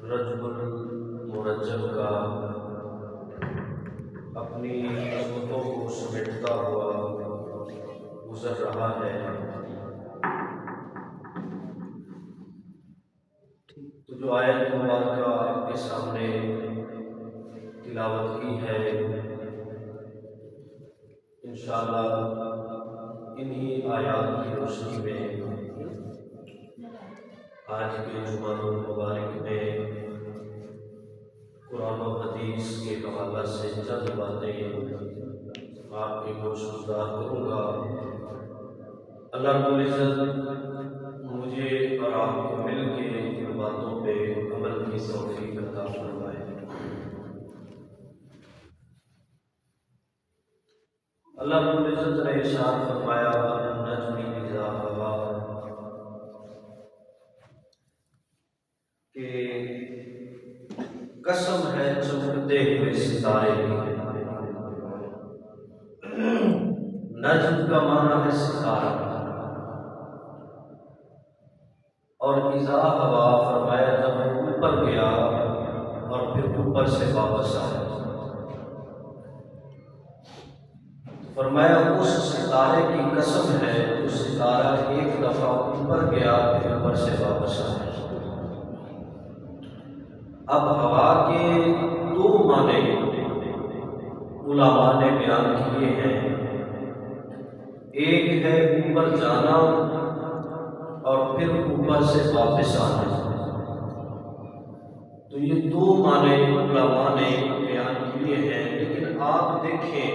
رجب المرجب کا اپنی عظمتوں کو سمیٹتا ہوا گزر رہا ہے، تو جو آیت مبارکہ آپ کے سامنے تلاوت کی ہے، انشاءاللہ انہی آیات کی روشنی میں آج کے جمعہ المبارک میں قرآن و حدیث کے حوالہ سے چند باتیں آپ کے گوش گزار کروں گا۔ اللہ رب العزت مجھے اور آپ کو مل کے ان باتوں پہ عمل کی توفیق عطا فرمائے۔ اللہ رب العزت نے ارشاد فرمایا والنجم اذا ہوا، کہ قسم ہے چمکتے ہوئے ستارے کی۔ نجم کا معنی ہے ستارہ، اور اذا ہوا فرمایا جب وہ اوپر گیا اور پھر اوپر سے واپس آیا، فرمایا اس ستارے کی قسم ہے جو ستارہ ایک دفعہ اوپر گیا پھر اوپر سے واپس آیا۔ اب ہوا کے دو معنی علماء نے بیان کیے ہیں، ایک ہے اوپر جانا اور پھر اوپر سے واپس آنا۔ تو یہ دو معنی علماء نے بیان کیے ہیں، لیکن آپ دیکھیں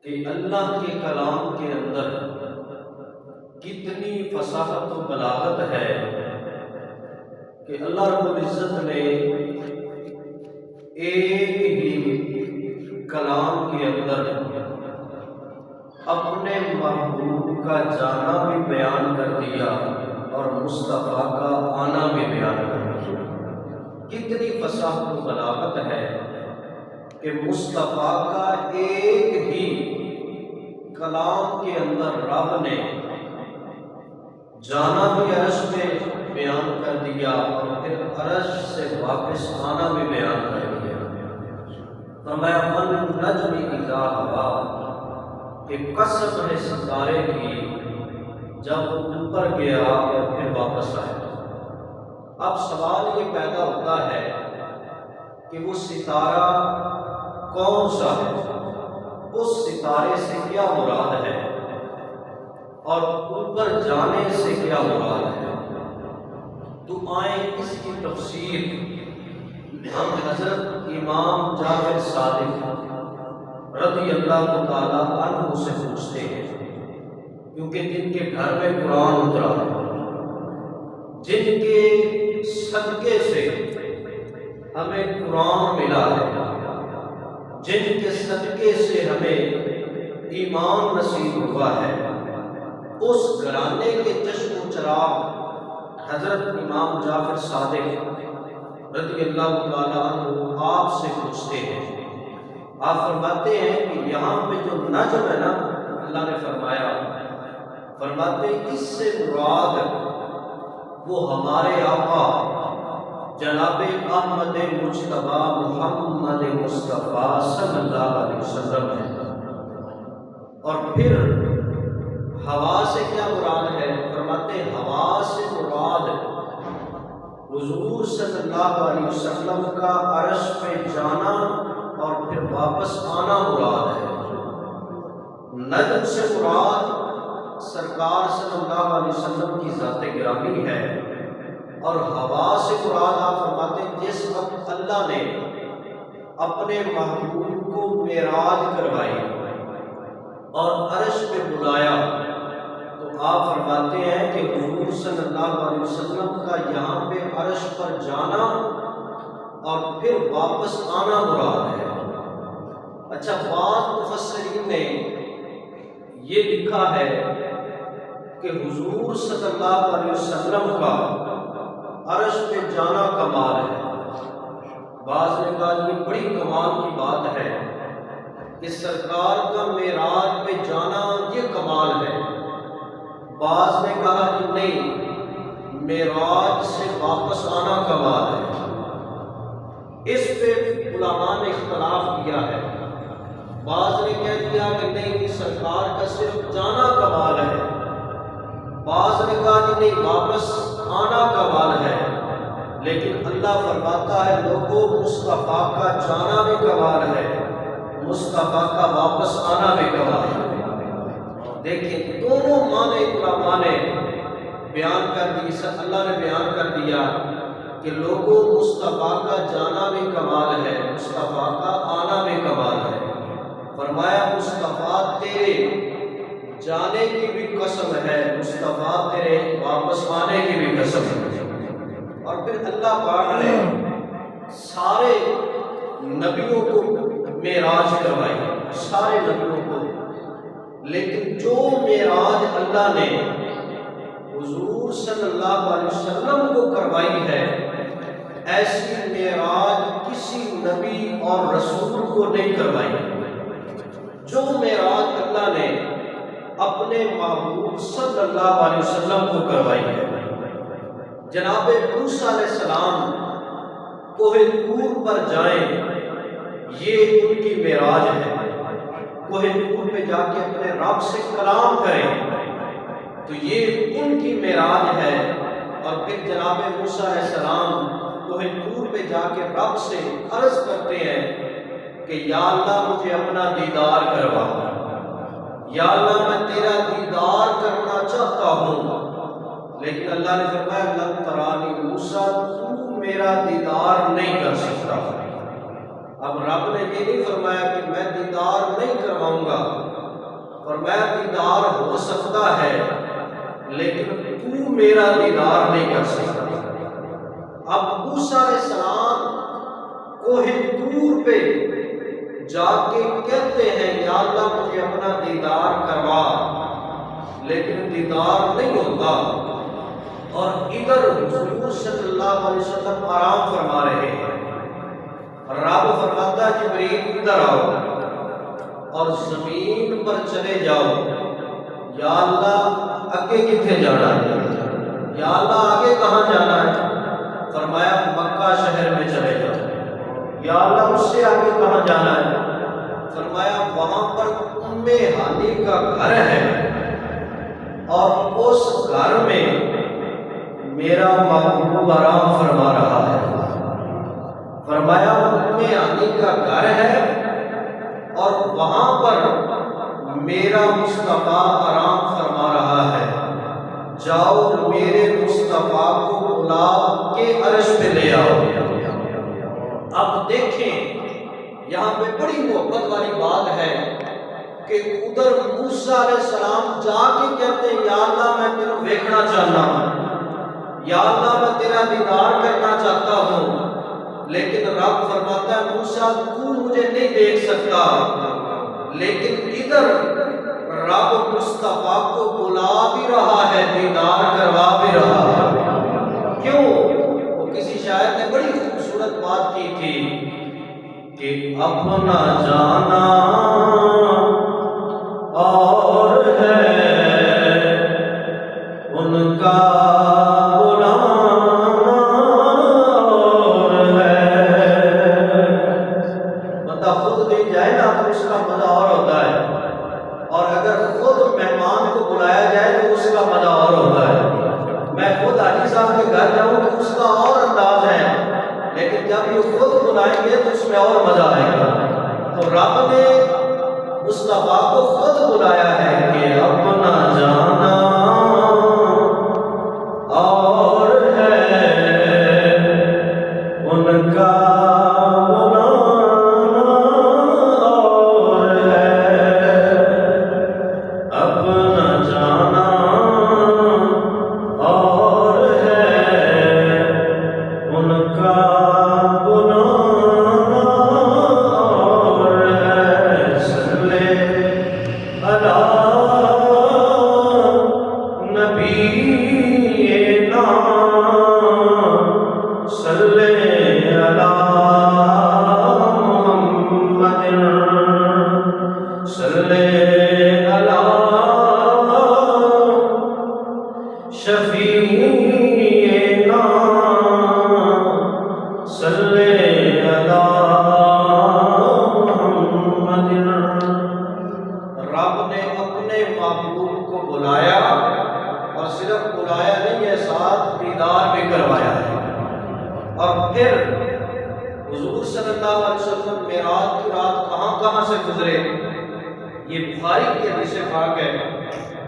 کہ اللہ کے کلام کے اندر کتنی فصاحت و بلاغت ہے کہ اللہ رب العزت نے ایک ہی کلام کے اندر اپنے محبوب کا جانا بھی بیان کر دیا اور مصطفیٰ کا آنا بھی بیان کر دیا۔ کتنی فصاحت و بلاغت ہے کہ مصطفیٰ کا ایک ہی کلام کے اندر رب نے جانا بھی عرش میں بیان کر دیا اور پھر عرش سے واپس آنا بھی بیان کر دیا۔ فرمایا والنجم اذا ہوا، کہ قسم ہے ستارے کی جب وہ اوپر گیا اور پھر واپس آیا۔ اب سوال یہ پیدا ہوتا ہے کہ وہ ستارہ کون سا ہے، اس ستارے سے کیا مراد ہے اور اوپر جانے سے کیا مراد ہے؟ تو آئیں اس کی تفسیر ہم حضرت امام جعفر صادق رضی اللہ تعالیٰ عنہ سے پوچھتے ہیں، کیونکہ جن کے گھر میں قرآن اترا ہے، جن کے صدقے سے ہمیں قرآن ملا ہے، جن کے صدقے سے ہمیں ایمان نصیب ہوا ہے، اس گھرانے کے چشم و چراغ حضرت امام جعفر صادق رضی اللہ تعالیٰ عنہ آپ سے پوچھتے ہیں۔ آپ فرماتے ہیں کہ یہاں پہ جو نجم ہے نا، اللہ نے فرماتے ہیں اس سے مراد وہ ہمارے آقا جناب احمد مجتبیٰ محمد مصطفیٰ صلی اللہ علیہ وسلم ہے۔ اور پھر ہوا سے کیا مراد ہے؟ فرماتے ہیں ہوا سے مراد حضور صلی اللہ علیہ وسلم کا عرش پہ جانا اور پھر واپس آنا مراد ہے۔ نجم سے مراد سرکار صلی اللہ علیہ وسلم کی ذات گرامی ہے، اور ہوا سے مراد آپ فرماتے ہیں جس وقت اللہ نے اپنے محبوب کو معراج کروائی اور عرش پہ بلایا، تو آپ فرماتے ہیں کہ حضور صلی اللہ علیہ وسلم کا یہاں پہ عرش پر جانا اور پھر واپس آنا مراد ہے۔ اچھا، بعض مفسرین نے یہ لکھا ہے کہ حضور صلی اللہ علیہ وسلم کا عرش پہ جانا کمال ہے۔ بعض نے کہا یہ بڑی کمال کی بات ہے کہ سرکار کا معراج پہ جانا یہ کمال ہے۔ بعض نے کہا کہ نہیں، معراج سے واپس آنا کمال ہے۔ اس پہ علماء نے اختلاف کیا ہے۔ بعض نے کہہ دیا کہ نہیں، سرکار کا صرف جانا کمال ہے، بعض نے کہا کہ نہیں، واپس آنا کمال ہے۔ لیکن اللہ فرماتا ہے لوگوں، مصطفیٰ کا جانا بھی کمال ہے، مصطفیٰ کا واپس آنا بھی کمال ہے۔ دیکھیں دونوں معنی علماء نے بیان کر دی، اللہ نے بیان کر دیا کہ لوگوں، مصطفیٰ کا جانا بھی کمال ہے، مصطفیٰ کا آنا بھی کمال ہے۔ فرمایا مصطفیٰ تیرے جانے کی بھی قسم ہے، مصطفیٰ تیرے واپس آنے کی بھی قسم ہے۔ اور پھر اللہ پاک نے سارے نبیوں کو معراج کروائی، سارے نبیوں کو، لیکن جو معراج اللہ نے حضور صلی اللہ علیہ وسلم کو کروائی ہے، ایسی معراج کسی نبی اور رسول کو نہیں کروائی۔ جو معراج اللہ نے اپنے محبوب صلی اللہ علیہ وسلم کو کروائی ہے، جناب موسیٰ علیہ السلام کوہ طور پر جائیں، یہ ان کی معراج ہے۔ کوہ طور پہ جا کے اپنے رب سے کلام کریں تو یہ ان کی معراج ہے۔ اور پھر جناب موسیٰ علیہ السلام کوہ طور پہ جا کے رب سے عرض کرتے ہیں کہ یا اللہ مجھے اپنا دیدار کروا، یا اللہ میں تیرا دیدار کرنا چاہتا ہوں۔ لیکن اللہ نے فرمایا لن ترانی موسیٰ، تو میرا دیدار نہیں کر سکتا۔ اب رب نے یہ نہیں فرمایا کہ میں دیدار نہیں کرواؤں گا، فرمایا دیدار ہو سکتا ہے لیکن تو میرا دیدار نہیں کر سکتا۔ اب موسیٰ علیہ السلام کوہ طور پہ جا کے کہتے ہیں یا اللہ مجھے اپنا دیدار کروا، لیکن دیدار نہیں ہوتا۔ اور ادھر حضور صلی اللہ علیہ وسلم آرام فرما رہے ہیں، رب فرماتا جبریل ادھر آؤ اور زمین پر چلے جاؤ۔ یا اللہ آگے کتنے جانا ہے؟ یا اللہ آگے کہاں جانا ہے؟ فرمایا مکہ شہر میں چلے جاؤ۔ یا اللہ اس سے آگے کہاں جانا ہے؟ فرمایا وہاں پر ہانی کا گھر ہے اور اس گھر میں میرا محبوب آرام فرما رہا ہے۔ فرمایا ہانی کا گھر ہے اور وہاں پر میرا مصطفیٰ آرام فرما رہا ہے، جاؤ میرے مصطفیٰ کو بلا کے عرش پہ لے آؤ۔ اب دیکھیں یہاں پہ بڑی محبت والی بات ہے کہ ادھر موسیٰ علیہ السلام جا کے کہتے ہیں یا اللہ میں تیرے دیکھنا چاہتا ہوں، یا اللہ میں تیرا دیدار کرنا چاہتا ہوں، لیکن رب فرماتا ہے موسیٰ تو مجھے نہیں دیکھ سکتا۔ لیکن ادھر رب مصطفیٰ کو بلا بھی رہا ہے، دیدار کروا بھی رہا ہے۔ کیوں؟ وہ کسی شاعر نے بڑی خوبصورت بات کی تھی کہ اپنا جانا اور ہے ان کا بلانا اور ہے۔ بندہ خود نہیں جائے نا تو اس کا مزہ اور ہوتا ہے، اور اگر خود مہمان کو بلایا جائے تو اس کا مزہ اور ہوتا ہے۔ میں خود حاجی صاحب کے گھر جاؤں تو اس کا اور انداز ہے، لیکن جب یہ خود بلائیں گے تو اس میں اور مزہ آئے گا۔ تو رب نے مصطفیٰ کو خود بلایا ہے کہ اپنا جانا اور ہے ان کا بلانا اور ہے، اپنا جانا اور ہے ان کا بلانا اور ہے۔ صلی اللہ دیدار بھی کروایا ہے۔ اور پھر حضور صلی اللہ علیہ وسلم معراج کی رات کہاں کہاں سے گزرے، یہ بخاری کی حدیث پاک ہے۔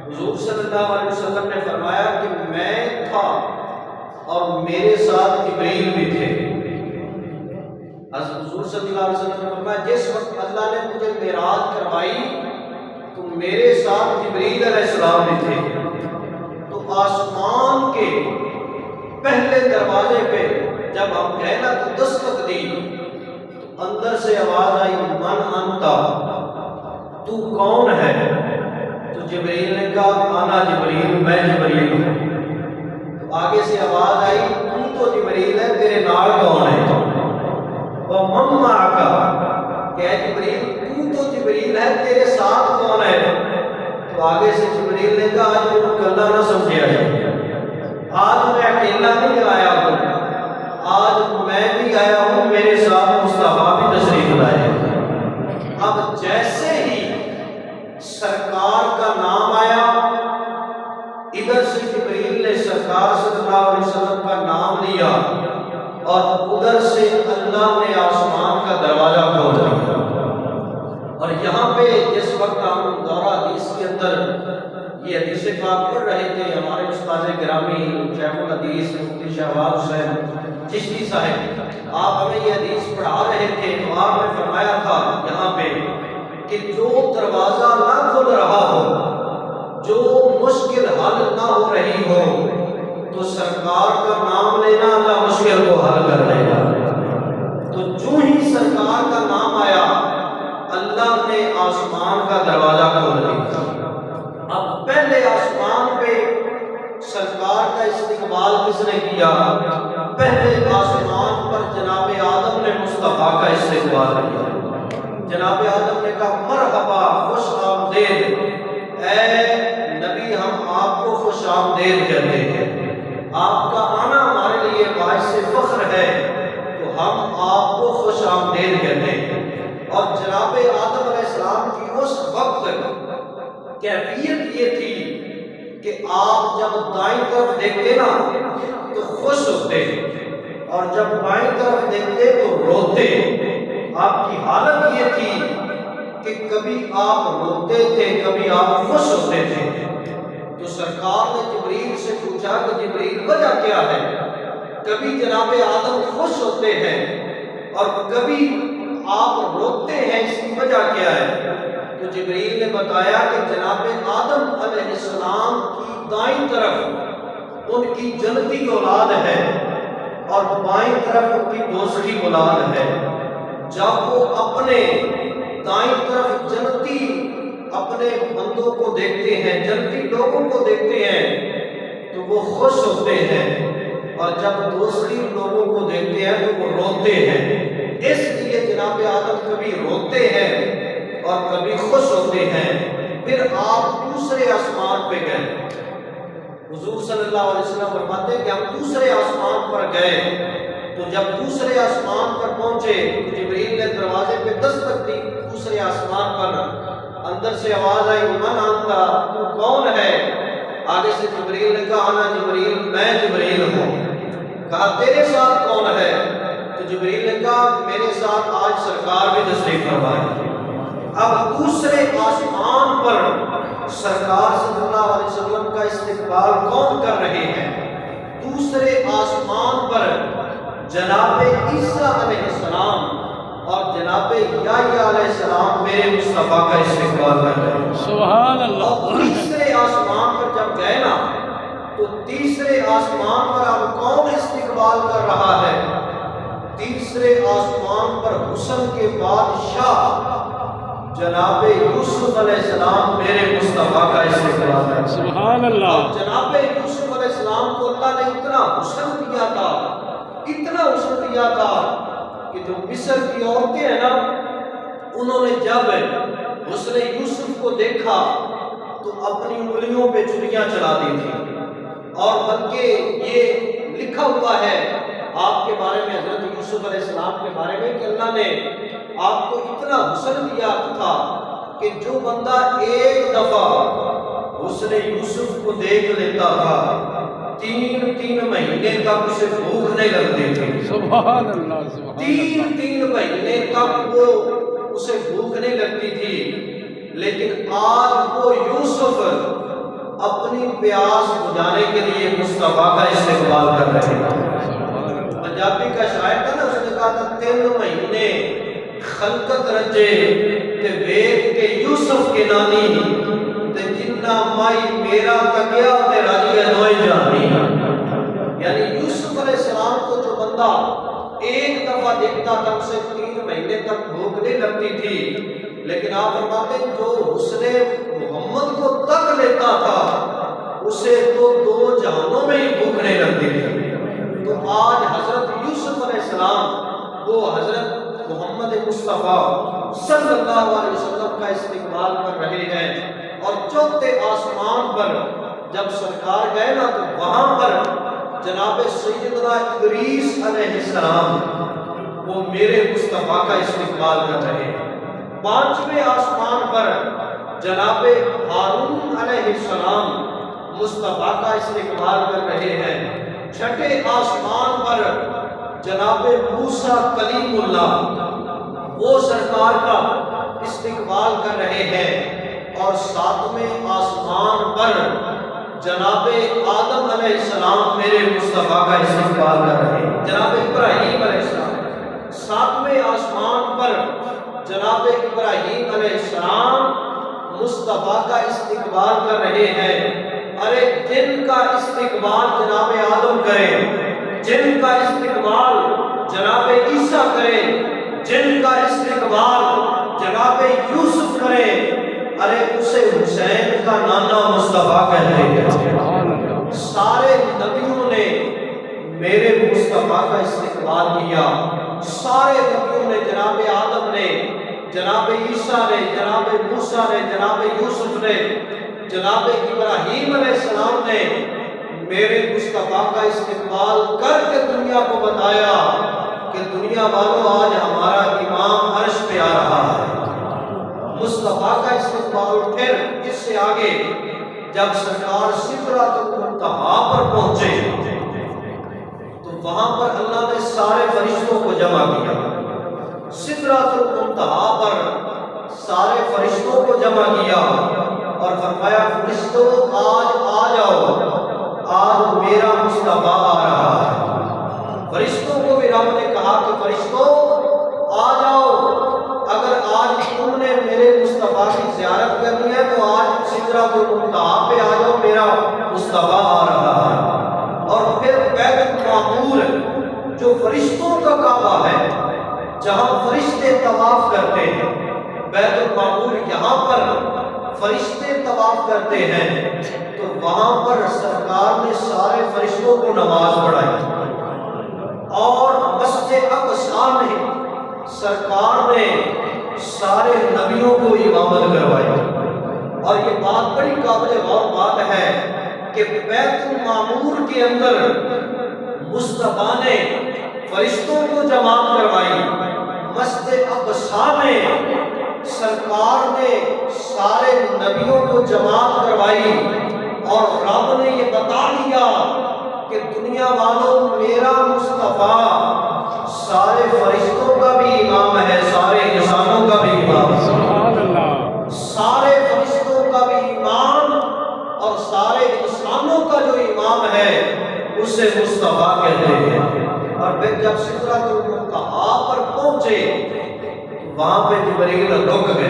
حضور صلی اللہ علیہ وسلم نے فرمایا کہ میں تھا اور میرے ساتھ جبریل بھی تھے۔ حضور صلی اللہ علیہ وسلم نے فرمایا جس وقت اللہ نے مجھے معراج کروائی تو میرے ساتھ جبریل علیہ السلام بھی تھے۔ تو آسمان کے پہلے دروازے پہ جب ہم گئے نا تو دستک دی تو اندر سے آواز آئی من انتا، تو کون ہے؟ تو جبریل نے کہا انا جبریل، میں جبریل ہوں۔ تو آگے سے آواز آئی تو جبریل ہے، تیرے نال کون ہے؟ وَمَن مَّعَكَ، کہ اے جبریل تو جبریل ہے، تیرے ساتھ کون ہے؟ تو آگے سے جبریل نے کہا آج وہ کلہ نہ سمجھے آئے، آج میں اکیلا نہیں آیا ہوں، آج میں بھی آیا ہوں، میرے ساتھ مصطفیٰ بھی تشریف لائے۔ اب جیسے ہی سرکار کا نام آیا، ادھر سے جبریل نے سرکار صلی اللہ علیہ وسلم کا نام لیا اور ادھر سے اللہ نے آسمان کا دروازہ کھول دیا۔ اور یہاں پہ جس وقت ہم دورہ حدیث کے اندر یہ حدیث پاک پڑھ رہے تھے، ہمارے استاد گرامی شیخ الحدیث مفتی شہباز حسین چشتی صاحب آپ ہمیں یہ حدیث پڑھا رہے تھے، تو آپ نے فرمایا تھا یہاں پہ کہ جو دروازہ نہ کھل رہا ہو، جو مشکل حل نہ ہو رہی ہو، تو سرکار کا نام لینا اللہ مشکل کو حل کر دے گا۔ تو جو ہی سرکار کا نام آیا اللہ نے آسمان کا دروازہ کھول دیا۔ اب پہلے آسمان پہ سرکار کا استقبال کس نے کیا؟ پہلے آسمان پر جناب آدم نے مصطفیٰ کا استقبال کیا۔ جناب آدم نے کہا مرحبا، خوش آمدید، اے نبی ہم آپ کو خوش آمدید کہتے ہیں، آپ کا آنا ہمارے لیے باعث فخر ہے، تو ہم آپ کو خوش آمدید کہتے ہیں۔ اور جناب آدم علیہ السلام کی اس وقت کیفیت یہ تھی کہ آپ جب دائیں طرف دیکھتے نا تو خوش ہوتے اور جب بائیں طرف دیکھتے تو روتے۔ آپ کی حالت یہ تھی کہ کبھی آپ روتے تھے، کبھی آپ خوش ہوتے تھے۔ تو سرکار نے جبریل سے پوچھا کہ جبریل وجہ کیا ہے؟ کبھی جناب آدم خوش ہوتے ہیں اور کبھی آپ روتے ہیں، اس کی وجہ کیا ہے؟ تو جبریل نے بتایا کہ جناب آدم علیہ السلام کی دائیں طرف ان کی جنتی اولاد ہے اور بائیں طرف ان کی دوسری اولاد ہے۔ جب وہ اپنے دائیں طرف جنتی اپنے بندوں کو دیکھتے ہیں، جنتی لوگوں کو دیکھتے ہیں تو وہ خوش ہوتے ہیں، اور جب دوسری لوگوں کو دیکھتے ہیں تو وہ روتے ہیں۔ اس لیے جناب آدم کبھی روتے ہیں اور کبھی خوش ہوتے ہیں۔ پھر آپ دوسرے آسمان پہ گئے۔ حضور صلی اللہ علیہ وسلم فرماتے ہیں کہ ہم دوسرے آسمان پر گئے، تو جب دوسرے آسمان پر پہنچے تو جبریل نے دروازے پہ دستک دی۔ دوسرے آسمان پر اندر سے آواز آئی من انتا، تو کون ہے؟ آگے سے جبریل نے کہا انا جبریل، میں جبریل ہوں۔ کہا تیرے ساتھ کون ہے؟ تو جبریل نے کہا میرے ساتھ آج سرکار بھی تشریف فرمائے۔ اب دوسرے آسمان پر سرکار صلی اللہ علیہ وسلم کا استقبال کون کر رہے ہیں؟ دوسرے آسمان پر جناب عیسیٰ علیہ السلام اور جناب یحییٰ علیہ السلام میرے مصطفیٰ کا استقبال کر رہے ہیں۔ سبحان اللہ۔ اور تیسرے آسمان پر جب گئے نا تو تیسرے آسمان پر اب کون استقبال کر رہا ہے؟ تیسرے آسمان پر حسن کے بادشاہ جناب یوسف علیہ السلام میرے مصطفیٰ کا استقبال ہے۔ سبحان اللہ۔ جناب یوسف علیہ السلام کو اللہ نے اتنا حسن دیا تھا، اتنا حسن دیا تھا کہ جو مصر کی عورتیں ہیں نا، انہوں نے جب حسن یوسف کو دیکھا تو اپنی انگلیوں پہ چڑیاں چلا دی تھی، اور بلکہ یہ لکھا ہوا ہے آپ کے بارے میں، حضرت یوسف علیہ السلام کے بارے میں، کہ اللہ نے آپ کو اتنا حسن دیا تھا کہ جو بندہ ایک دفعہ حسن یوسف کو دیکھ لیتا تھا 3 مہینے مہینے تک اسے بھوک نہیں لگتی تھی۔ سبحان اللہ، سبحان اللہ۔ تین مہینے تک وہ اسے بھوک نہیں لگتی تھی، لیکن آج وہ یوسف اپنی پیاس بجھانے کے لیے مصطفیٰ کا استقبال کر رہے ہیں۔ پنجابی کا شاعر تھا نا، اس نے کہا تھا 3 مہینے خلقت رجے تے ویکھ کے یوسف کے نانی تے جنہ مائی میرا تکیا تے راجی دوئی جانی۔ یعنی یوسف علیہ السلام کو جو بندہ ایک دفعہ دیکھتا تھا اسے 3 مہینے تک بھوک نہیں لگتی تھی، لیکن آپ فرماتے ہیں جو حسن محمد کو تک لیتا تھا اسے تو 2 جہانوں میں ہی بھوک نہیں لگتی تھی۔ تو آج حضرت یوسف علیہ السلام وہ حضرت محمد مصطفیٰ صلی اللہ علیہ وسلم کا استقبال کر رہے ہیں، اور چوتھے آسمان پر جب سرکار گئے نا تو وہاں پر جناب سیدنا ادریس علیہ السلام وہ میرے مصطفیٰ کا استقبال کر رہے ہیں۔ 5ویں آسمان پر جناب ہارون علیہ السلام مصطفیٰ کا استقبال کر رہے ہیں۔ 6 آسمان پر جناب موسیٰ کلیم اللہ وہ سرکار کا استقبال کر رہے ہیں، اور 7ویں آسمان پر جناب آدم علیہ السلام میرے مصطفیٰ کا استقبال کر رہے ہیں۔ جناب ابراہیم علیہ السلام 7ویں آسمان پر جناب ابراہیم علیہ السلام مصطفیٰ کا استقبال کر رہے ہیں۔ ارے جن کا استقبال جناب آدم کرے، جن کا استقبال جناب عیسیٰ کرے، جن کا استقبال جناب یوسف کرے، ارے اسے حسین کا نانا مصطفیٰ کہتے ہیں۔ سارے نبیوں نے میرے مصطفیٰ کا استقبال کیا، سارے نبیوں نے، جناب آدم نے، جناب عیسیٰ نے، جناب موسیٰ نے، جناب یوسف نے، جناب ابراہیم علیہ السلام نے میرے مصطفیٰ کا استقبال کر کے دنیا کو بتایا کہ دنیا والوں آج ہمارا امام عرش پہ آ رہا ہے۔ مصطفیٰ کا استقبال پھر اس سے آگے جب سرکار سدرۃ المنتہا پر پہنچے تو وہاں پر اللہ نے سارے فرشتوں کو جمع کیا۔ سدرۃ المنتہا پر سارے فرشتوں کو جمع کیا اور فرمایا فرشتوں آج آ جاؤ، آج میرا مصطفیٰ آ رہا ہے۔ فرشتوں کو بھی رب نے کہا کہ فرشتوں آ جاؤ، اگر آج تم نے میرے مصطفیٰ کی زیارت کرنی ہے تو آج سدرۃ المنتہا پہ آ جاؤ، میرا مصطفیٰ آ رہا ہے۔ اور پھر بیت المعمور جو فرشتوں کا کعبہ ہے، جہاں فرشتے طواف کرتے ہیں، بیت المعمور یہاں پر فرشتے طواف کرتے ہیں، تو وہاں پر سرکار نے سارے فرشتوں کو نماز پڑھائی، اور مسجد اقصی میں سرکار نے سارے نبیوں کو امامت کروائی۔ اور یہ بات بڑی قابل غور بات ہے کہ بیت المعمور کے اندر مصطفیٰ نے فرشتوں کو جماعت کروائی، مسجد اقصی میں سرکار نے سارے نبیوں کو جماعت کروائی، اور رب نے یہ بتا دیا کہ دنیا والوں میرا مصطفیٰ سارے فرشتوں کا بھی امام ہے، سارے انسانوں کا بھی امام ہے۔ سبحان اللہ۔ سارے فرشتوں کا بھی امام اور سارے انسانوں کا جو امام ہے اسے مصطفیٰ کہتے ہیں۔ اور پھر جب سدرۃ المنتہا پر پہنچے وہاں پہ جبریل رک گئے،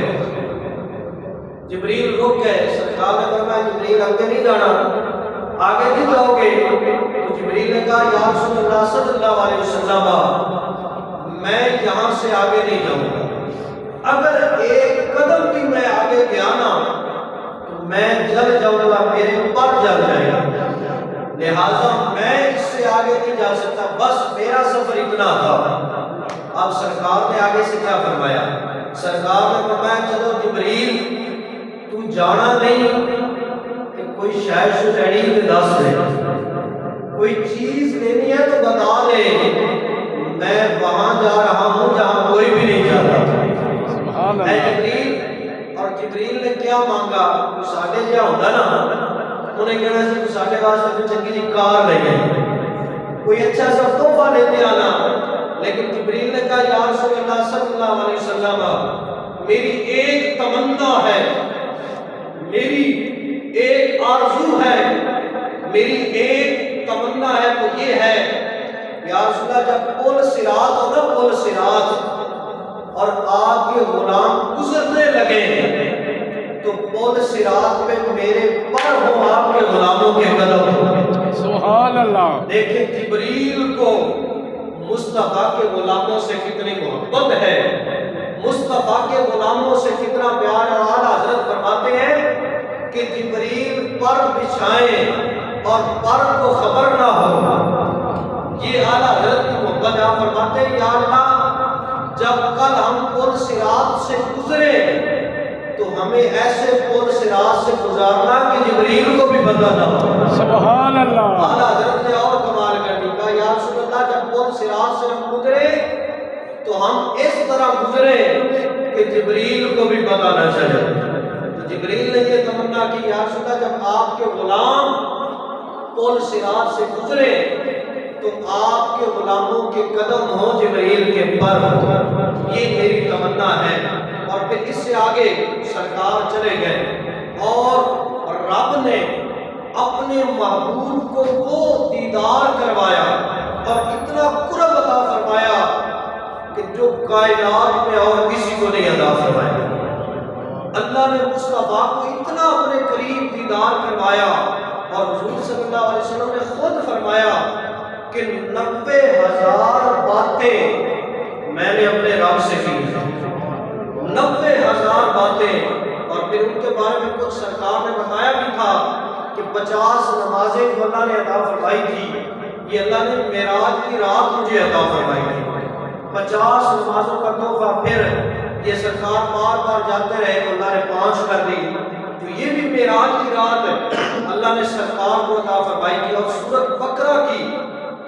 جبریل رک گئے۔ سرکار نے فرمایا جبریل آگے نہیں جانا، آگے نہیں جاؤ گے؟ تو جبریل نے کہا یا رسول اللہ صلی اللہ علیہ وسلم میں یہاں سے آگے نہیں جاؤں گا، اگر ایک قدم بھی میں آگے گیا نا تو میں جل جاؤں گا، میرے پر جل جائے گا، لہٰذا میں اس سے آگے نہیں جا سکتا، بس میرا سفر اتنا تھا۔ اب سرکار نے آگے سے کیا فرمایا؟ سرکار نے فرمایا چلو جبریل تو جانا نہیں کہ کوئی شاید شجاعی میں دس دے، کوئی چیز لینی ہے تو بتا دے، میں وہاں جا رہا ہوں جہاں کوئی بھی نہیں جاتا۔ اے جبریل، اور جبریل نے کیا مانگا؟ ساڈے جہاں ہوتا نا انہیں کہنا سی ساڈے واسطے کوئی چنگی جی کار لے گئے، کوئی اچھا سا تحفہ لیتے آنا. لیکن جبریل نے کہا یا رسول اللہ صلی اللہ علیہ وسلم میری ایک تمنا ہے, میری ایک آرزو ہے, میری ایک تمنا ہے, وہ یہ ہے یا رسول اللہ جب پل صراط ہو نا, پل صراط اور آپ کے غلام گزرنے لگے تو پل صراط پہ میرے پر ہوں, آپ کے غلاموں کے قدم ہوں. سبحان اللہ. دیکھیں جبریل کو مصطفیٰ کے غلاموں سے کتنی محبت ہے, مصطفیٰ کے غلاموں سے کتنا پیار. اور اعلیٰ حضرت فرماتے ہیں کہ جبریل پر بچھائیں اور پر کو خبر نہ ہو. یہ اعلیٰ حضرت کی محبت ہے. آپ فرماتے ہیں یا اللہ جب کل ہم پل صراط سے گزرے تو ہمیں ایسے پل صراط سے گزارنا کہ جبریل کو بھی پتہ نہ ہو. سبحان اللہ. اعلیٰ حضرت نے اور کمال کر دی, کہا یا رسول اللہ جب پل صراط سے ہم گزرے تو ہم اس طرح گزرے کہ جبریل کو بھی پتہ نہ چلے. تو جبریل نے یہ تمنا کی یا رسول اللہ جب آپ کے غلام پل صراط سے گزرے تو آپ کے غلاموں کے قدم ہوں, جبریل کے پر ہوں. یہ میری تمنا ہے. اور پھر اس سے آگے سرکار چلے گئے اور رب نے اپنے محبوب کو وہ دیدار کروایا اور اتنا قرب عطا فرمایا کہ جو کائنات میں اور کسی کو نہیں عطا فرمایا. اللہ نے مصطفیٰ کو اتنا اپنے قریب دیدار کروایا اور حضور صلی اللہ علیہ وسلم نے خود فرمایا کہ 90,000 باتیں میں نے اپنے رب سے کی, 90,000 باتیں. اور پھر ان کے بارے میں کچھ سرکار نے بتایا بھی تھا کہ 50 نمازیں جو اللہ نے عطا فرمائی تھی یہ اللہ نے معراج کی رات مجھے عطا فرمائی تھی. 50 نمازوں کا تحفہ. پھر یہ سرکار بار بار جاتے رہے تو اللہ نے 5 کر دی. تو یہ بھی معراج کی رات اللہ نے سرکار کو عطا فرمائی تھی. اور سورۃ بقرہ کی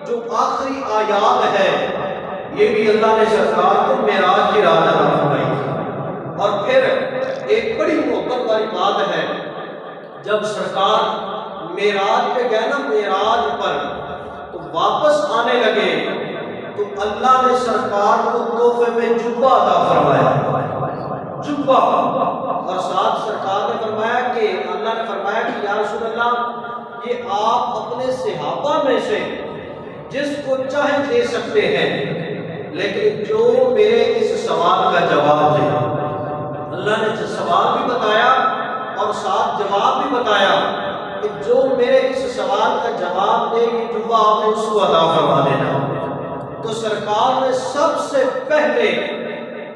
جو آخری آیات ہے یہ بھی اللہ نے سرکار کو معراج کی رات عطا فرمائی تھی. اور پھر ایک بڑی محبت والی بات ہے, جب سرکار معراج پہ گئے نا, معراج پر تو واپس آنے لگے تو اللہ نے سرکار کو تحفے میں جبہ عطا فرمایا, جبہ. اور ساتھ سرکار نے فرمایا کہ اللہ نے فرمایا کہ یا رسول اللہ یہ آپ اپنے صحابہ میں سے جس کو چاہے دے سکتے ہیں, لیکن جو میرے اس سوال کا جواب دے. اللہ نے سوال بھی بتایا اور ساتھ جواب بھی بتایا کہ جو میرے اس سوال کا جواب دے یہ جبہ آپ نے اس کو عطا فرما دینا. تو سرکار نے سب سے پہلے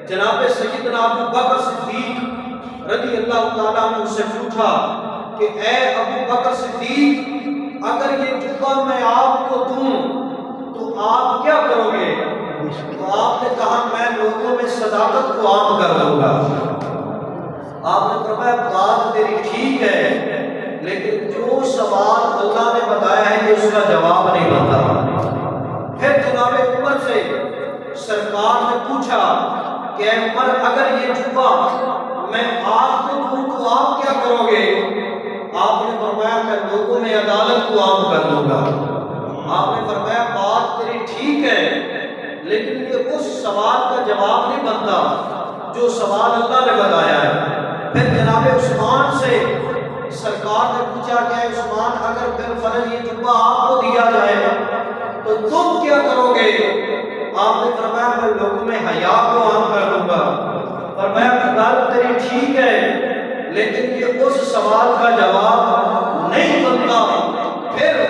جناب سیدنا ابو بکر صدیق رضی اللہ تعالیٰ عنہ سے پوچھا کہ اے ابو بکر صدیق اگر یہ جبہ میں آپ کو دوں تو آپ کیا کرو گے؟ تو آپ نے کہا میں لوگوں میں صداقت کو عام کر دوں گا. آپ نے فرمایا بات تیری ٹھیک ہے لیکن جو سوال اللہ نے بتایا ہے یہ اس کا جواب نہیں بنتا. پھر جناب عمر سے سرکار نے پوچھا کہ اے عمر اگر یہ جبہ میں آپ کو دوں تو آپ کیا کرو گے؟ آپ نے فرمایا میں لوگوں میں عدالت کو عام کر دوں گا. آپ نے فرمایا بات تیری ٹھیک ہے لیکن یہ اس سوال کا جواب نہیں بنتا جو سوال اللہ نے بتایا ہے. پھر جناب عثمان سے سرکار نے پوچھا کہ اے عثمان اگر بالفرض یہ جبہ آپ کو دیا جائے تو تم کیا کرو گے؟ آپ نے فرمایا میں لوگوں میں حیا کو عام کر دوں گا. فرمایا بات تیری ٹھیک ہے لیکن یہ اس سوال کا جواب نہیں بنتا. پھر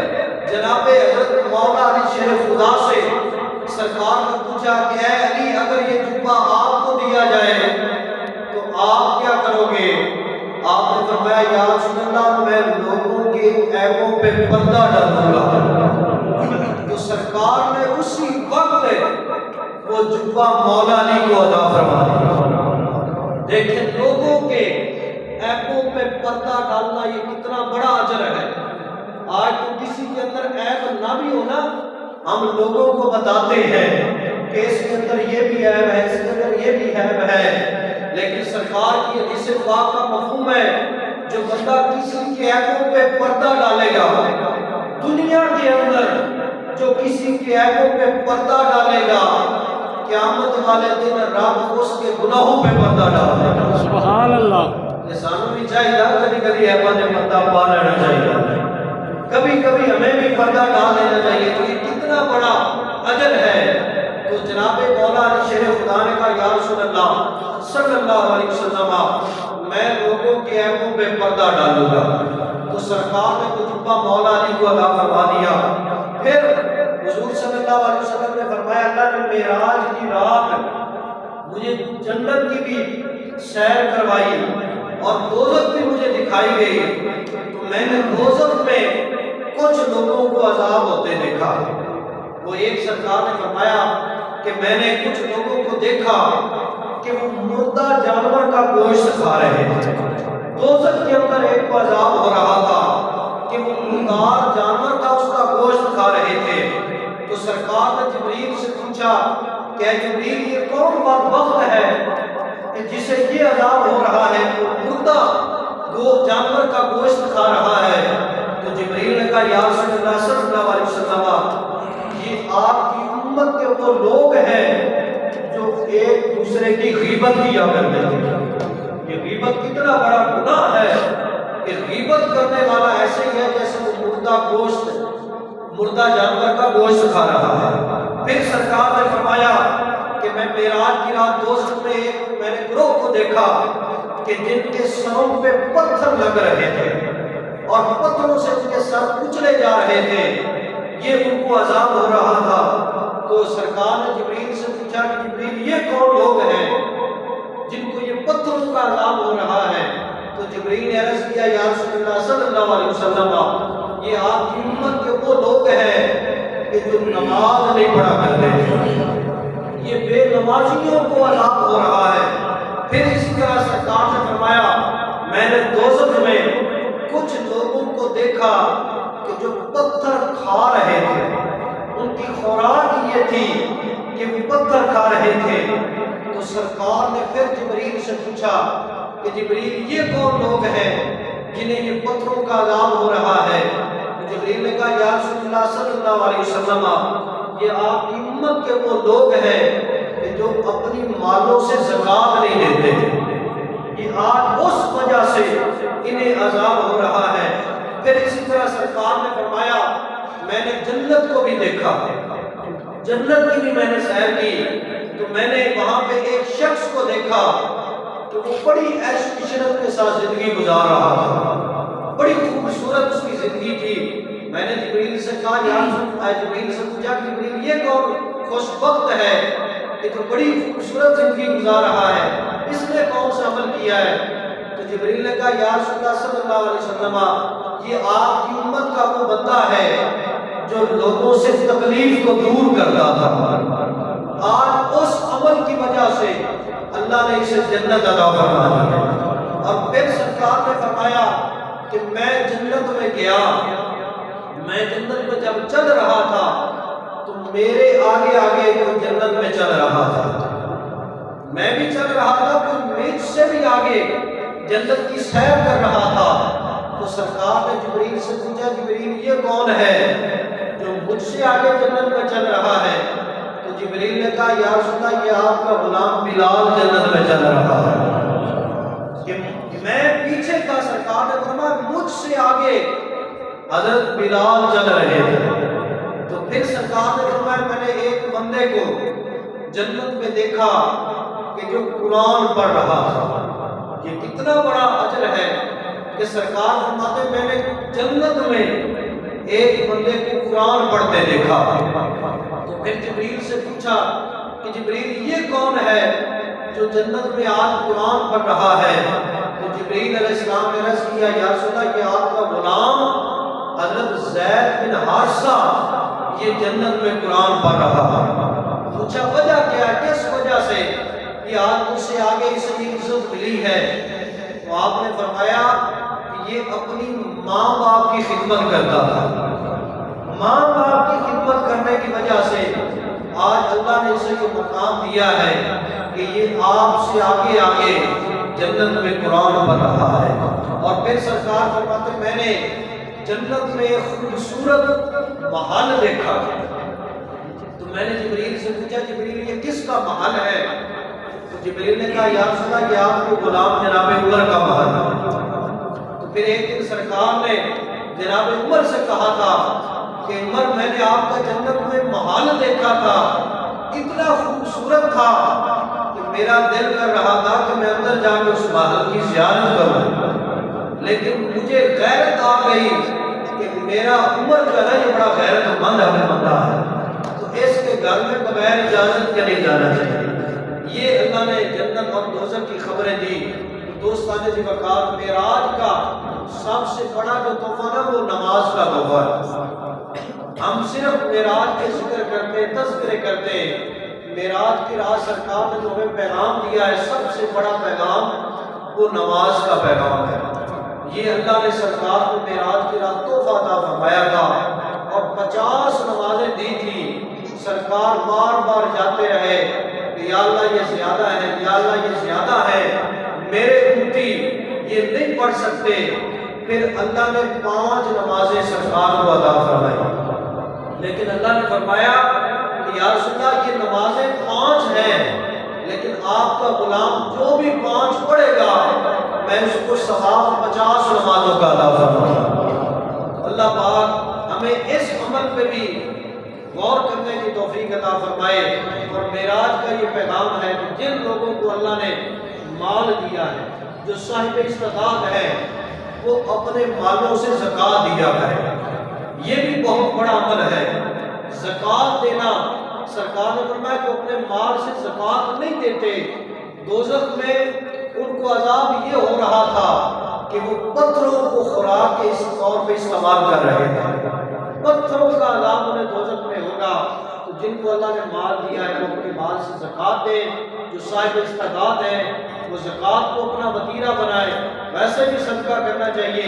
جناب حضرت مولا علی شیر خدا سے سرکار نے پوچھا کہ اے علی اگر یہ جبہ آپ کو دیا جائے تو آپ کیا کرو گے؟ آپ نے فرمایا یا رسول اللہ میں لوگوں کے عیبوں پہ پردہ ڈالوں گا. تو سرکار نے اسی وقت وہ جبہ مولا علی کو عطا فرما دیا. دیکھیں لوگوں کے عیبوں پہ پردہ ڈالنا یہ کتنا بڑا اجر ہے. آج تو کسی کے اندر عیب نہ بھی ہو نا ہم لوگوں کو بتاتے ہیں کہ اس کے اندر یہ بھی عیب ہے, اس کے اندر یہ بھی عیب ہے. لیکن سرکار کی حدیث پاک کا مفہوم ہے جو بندہ کسی کے عیبوں پہ پردہ ڈالے گا دنیا کے اندر جو کسی کے عیبوں پہ پردہ ڈالے گا قیامت والے دن رب اس کے گناہوں پہ پردہ ڈالے گا۔ سبحان اللہ۔ یہ سانوں بھی چاہیے کبھی کبھی عیبوں نے پردہ پا لینا چاہیے، کبھی کبھی ہمیں بھی پردہ ڈال لینا چاہیے۔ تو یہ کتنا بڑا اجر ہے۔ تو جناب مولا علی شیر خدا نے کہا یا رسول اللہ صلی اللہ علیہ وسلم میں لوگوں کے عیبوں پہ پردہ ڈالوں گا۔ تو سرکار نے کتبہ مولا علی کو عطا فرما دیا۔ پھر حضور صلی اللہ علیہ وسلم نے فرمایا اللہ نے معراج کی رات مجھے جنت کی بھی سیر کروائی اور دوزخ بھی مجھے دکھائی گئی، تو میں نے دوزخ میں کچھ لوگوں کو عذاب ہوتے دیکھا۔ وہ ایک سرکار نے فرمایا کہ میں نے کچھ لوگوں کو دیکھا کہ وہ مردہ جانور کا گوشت کھا رہے تھے۔ دوزخ کے اندر ایک کو عذاب ہو رہا تھا کہ وہ مردار جانور کا اس کا گوشت کھا رہے تھے۔ تو سرکار نے جبریل سے پوچھا کہ اے جبریل یہ کون بدبخت ہے کہ جسے یہ عذاب ہو رہا ہے، وہ مردہ جانور کا گوشت کھا رہا ہے؟ تو جبریل نے کہا یا رسول اللہ صلی اللہ علیہ وسلم یہ آپ کی امت کے وہ لوگ ہیں جو ایک دوسرے کی غیبت کیا کرتے ہیں۔ یہ غیبت کتنا بڑا گناہ ہے کہ غیبت کرنے والا ایسے ہی ہے جیسے وہ مردہ جانور کا گوشت کھا رہا ہے۔ پھر سرکار نے فرمایا کہ میں معراج کی رات دوزخ میں میں نے گروہ کو دیکھا کہ جن کے سروں پہ پتھر لگ رہے تھے اور پتھروں سے ان کے سر کچلے جا رہے تھے، یہ ان کو عذاب ہو رہا تھا۔ تو سرکار نے جبریل سے پوچھا کہ جبریل یہ کون لوگ ہیں جن کو یہ پتھروں کا عذاب ہو رہا ہے؟ تو جبریل نے عرض کیا یا رسول اللہ صلی اللہ علیہ وسلم یہ آپ کی امت کے وہ لوگ ہیں کہ جو نماز نہیں پڑھا کرتے، یہ بے نمازیوں کو عذاب ہو رہا ہے۔ پھر اسی طرح سرکار نے فرمایا میں نے دوزخ میں کچھ لوگوں کو دیکھا کہ جو پتھر کھا رہے تھے، ان کی خوراک یہ تھی کہ وہ پتھر کھا رہے تھے۔ تو سرکار نے پھر جبریل سے پوچھا کہ جبریل یہ کون لوگ ہیں جنہیں یہ پتھروں کا عذاب ہو رہا ہے؟ جبریل نے کہا یا رسول اللہ صلی اللہ علیہ وسلم یہ آپ کی امت کے وہ لوگ ہیں کہ جو اپنی مالوں سے زکوٰۃ نہیں دیتے، یہ آج اس وجہ سے انہیں عذاب ہو رہا ہے۔ پھر اسی طرح سرکار نے فرمایا میں نے جنت کو بھی دیکھا، جنت کی بھی میں نے سیر کی، تو میں نے وہاں پہ ایک شخص کو دیکھا کہ وہ بڑی عیش و عشرت کے ساتھ زندگی گزار رہا تھا، بڑی خوبصورت اس کی زندگی تھی۔ میں نے جبریل سے کہا یا جبریل سے پوچھا کہ جبریل یہ کون خوش بخت ہے کہ جو بڑی خوبصورت زندگی گزار رہا ہے، اس نے کون سا عمل کیا ہے؟ تو جبریل نے کہا یا رسول اللہ صلی اللہ علیہ وسلم یہ آپ کی امت کا وہ بندہ ہے جو لوگوں سے تکلیف کو دور کرتا تھا، آج اس عمل کی وجہ سے اللہ نے اسے جنت عطا فرما دی۔ اور پھر سرکار نے فرمایا کہ میں جنت میں گیا، میں جنت میں جب چل رہا تھا تو میرے آگے آگے کوئی جنت میں چل رہا تھا، میں بھی چل رہا تھا، کوئی میرے سے بھی آگے جنت کی سیر کر رہا تھا۔ تو سرکار نے جبریل سے پوچھا جبریل یہ کون ہے جو مجھ سے آگے جنت میں چل رہا ہے؟ تو جبریل نے کہا یا رسول اللہ یہ آپ کا غلام بلال جنت میں چل رہا ہے۔ کہ میں پیچھے تھا، سرکار نے فرمایا مجھ سے آگے حضرت بلال چل رہے تھے۔ تو پھر سرکار نے فرمایا میں نے ایک بندے کو جنت میں دیکھا کہ جو قرآن پڑھ رہا تھا۔ یہ کتنا بڑا اجر ہے کہ سرکار فرماتے میں نے جنت میں ایک بندے کو قرآن پڑھتے دیکھا۔ تو پھر جبریل سے پوچھا کہ جبریل یہ کون ہے جو جنت میں آج قرآن پڑھ رہا ہے؟ تو جبریل علیہ السلام نے عرض کیا یا رسول اللہ یہ آپ کا غلام حضرت زید بن حارثہ یہ جنت میں قرآن پڑھ رہا ہے۔ پوچھا وجہ کیا، کس وجہ سے یہ آج مجھ سے آگے اسے عزت ملی ہے؟ تو آپ نے فرمایا کہ یہ اپنی ماں باپ کی خدمت کرتا تھا، ماں باپ کی خدمت کرنے کی وجہ سے آج اللہ نے اسے یہ مقام دیا ہے کہ یہ آپ سے آگے آگے جنت میں قرآن پڑھ رہا ہے۔ اور پھر سرکار فرماتے میں نے جنت میں ایک خوبصورت محل دیکھا، تو میں نے جبریل سے پوچھا جبریل یہ کس کا محل ہے؟ تو جبریل نے کہا یا رسول اللہ یہ آپ کے غلام جناب عمر کا محل ہے۔ تو پھر ایک دن سرکار نے جناب عمر سے کہا تھا کہ عمر میں نے آپ کا جنت میں محل دیکھا تھا، اتنا خوبصورت تھا کہ میرا دل کر رہا تھا کہ میں اندر جا کے اس محل کی زیارت کروں، لیکن مجھے غیرت آ گئی کہ میرا عمر جو ہے نا یہ بڑا غیرت مند بندہ ہے، تو اس کے گھر میں بغیر اجازت کے نہیں جانا چاہیے۔ یہ اللہ نے جنت اور دوزخ کی خبریں دی۔ دوستان جی وقار معراج کا سب سے بڑا جو تحفہ نا وہ نماز کا تحفہ ہے۔ ہم صرف معراج کے ذکر کرتے تذکرے کرتے، معراج کی رات سرکار نے جو ہمیں پیغام دیا ہے سب سے بڑا پیغام وہ نماز کا پیغام ہے۔ یہ اللہ نے سرکار کو معراج کی رات تحفہ عطا فرمایا تھا اور 50 نمازیں دی تھی۔ سرکار بار بار جاتے رہے کہ یا اللہ یہ زیادہ ہے، یا اللہ یہ زیادہ ہے، میرے امتی یہ نہیں پڑھ سکتے۔ پھر اللہ نے 5 نمازیں سرکار کو عطا فرمائی، لیکن اللہ نے فرمایا کہ یا رسول اللہ یہ نمازیں 5 ہیں، لیکن آپ کا غلام جو بھی 5 پڑھے گا میں اس کو ثواب 50 نمازوں کا عطا فرماؤں گا۔ اللہ پاک ہمیں اس عمل پہ بھی غور کرنے کی توفیق عطا فرمائے۔ اور معراج کا یہ پیغام ہے کہ جن لوگوں کو اللہ نے مال دیا ہے، جو صاحب استطاعت ہے، وہ اپنے مالوں سے زکوٰۃ دیا کرے۔ یہ بھی بہت بڑا عمل ہے، زکوٰۃ دینا۔ سرکار نے فرمایا کہ اپنے مال سے زکوٰۃ نہیں دیتے، دوزخ میں ان کو عذاب یہ ہو رہا تھا کہ وہ پتھروں کو خوراک کے اس طور پہ استعمال کر رہے تھے۔ پتھروں کا عذاب انہیں دوزخ میں ہوگا۔ تو جن کو اللہ نے مال دیا ہے وہ اپنے مال سے زکوٰۃ دے، جو صاحب استطاعت ہے وہ زکوٰۃ کو اپنا وتیرہ بنائے۔ ویسے بھی صدقہ کرنا چاہیے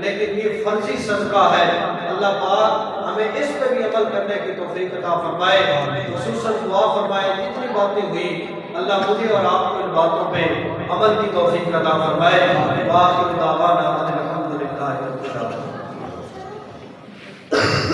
لیکن یہ فرضی صدقہ ہے۔ اللہ پاک ہمیں اس پہ بھی عمل کرنے کی توفیق عطا فرمائے۔ خصوصاً دعا فرمائے جتنی باتیں ہوئی اللہ مجھے اور آپ کو ان باتوں پہ عمل کی توفیق عطا فرمائے۔ باقی دعوانا